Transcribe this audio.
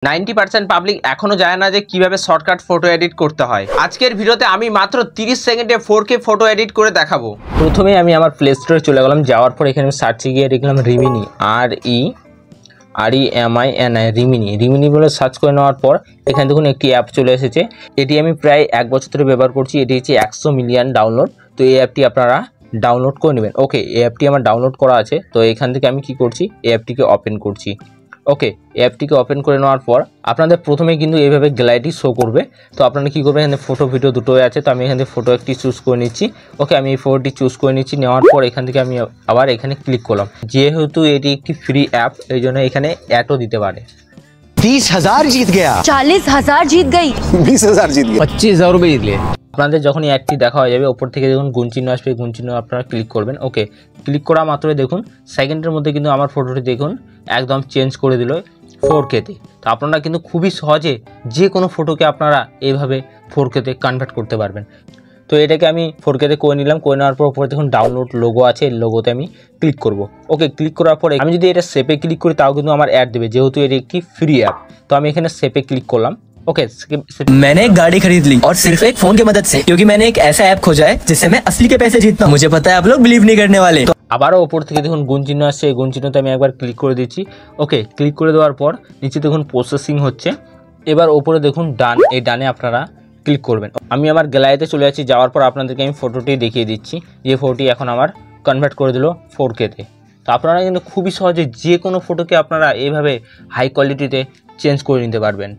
90% public এখনো জানে না যে কিভাবে শর্টকাট ফটো এডিট করতে হয়। আজকের ভিডিওতে আমি মাত্র 30 সেকেন্ডে 4K ফটো এডিট করে দেখাবো। প্রথমে আমি আমার প্লে স্টোরে চলে গেলাম, যাওয়ার পর এখানে সার্চে গিয়ে দেখলাম রিমিনি, REMINI রিমিনি বলে সার্চ করে নেওয়ার পর এখানে দেখুন একটি অ্যাপ চলে এসেছে। এটি আমি প্রায় 1 বছর ধরে ব্যবহার করছি। এটি হচ্ছে 100 মিলিয়ন ডাউনলোড। তো এই অ্যাপটি আপনারা ডাউনলোড করে নেবেন। ওকে, এই অ্যাপটি আমার ডাউনলোড করা আছে। তো এখান থেকে আমি কি করছি, এই অ্যাপটিকে ওপেন করছি। ওকে, অ্যাপটিকে ওপেন করে নেওয়ার পর আপনাদের প্রথমে কিন্তু এইভাবে গ্যালারি শো করবে। তো আপনারা কী করবেন, এখানে ফটো ভিডিও দুটোই আছে। তো আমি এখান থেকে ফটো একটি চুজ করে নিচ্ছি। ওকে, আমি এই ফটোটি চুজ করে নিচ্ছি। নেওয়ার পর এখান থেকে আমি আবার এখানে ক্লিক করলাম। যেহেতু এটি একটি ফ্রি অ্যাপ, এই জন্য এখানে অ্যাডও দিতে পারে। 30,000 जीत गया, 40,000 जीत गई, 20,000 जीत गया, 25,000 रुपये जीत लिए। আপনাদের যখন এই অ্যাডটি দেখা হয়ে যাবে, ওপর থেকে দেখুন গুণ চিহ্ন আসবে, গুণ চিহ্ন আপনারা ক্লিক করবেন। ওকে, ক্লিক করা মাত্রই দেখুন সেকেন্ডের মধ্যে কিন্তু আমার ফটোটি দেখুন একদম চেঞ্জ করে দিল 4K-তে। তো আপনারা কিন্তু খুবই সহজে যে কোনো ফটোকে আপনারা এইভাবে 4K-তে কনভার্ট করতে পারবেন। তো এটাকে আমি 4K-তে করে নিলাম। করে নেওয়ার পর উপরে দেখুন ডাউনলোড লোগো আছে, এই লোগোতে আমি ক্লিক করব। ওকে, ক্লিক করার পরে আমি যদি এটা সেপে ক্লিক করি তাও কিন্তু আমার অ্যাড দেবে, যেহেতু এটি একটি ফ্রি অ্যাপ। তো আমি এখানে সেপে ক্লিক করলাম। ओके, मैंने एक गाड़ी खरीद ली और सिर्फ एक फोन की मदद से, क्योंकि मैंने एक ऐसा ऐप खोजा है जिससे मैं असली के पैसे जीतता हूँ। मुझे पता है आप लोग बिलीव नहीं करने वाले। আবারও ওপর থেকে দেখুন গুণ চিহ্ন আসছে, এই গুণ চিহ্নতে আমি একবার ক্লিক করে দিচ্ছি। ওকে, ক্লিক করে দেওয়ার পর নিচে দেখুন প্রসেসিং হচ্ছে। এবার ওপরে দেখুন ডান, এই ডানে আপনারা ক্লিক করবেন। আমি আমার গ্যালারিতে চলে যাচ্ছি। যাওয়ার পর আপনাদেরকে আমি ফটোটি দেখিয়ে দিচ্ছি। যে ফটোটি এখন আমার কনভার্ট করে দিল 4K-তে। তো আপনারা কিন্তু খুবই সহজে যে কোনো ফটোকে আপনারা এইভাবে হাই কোয়ালিটিতে চেঞ্জ করে নিতে পারবেন।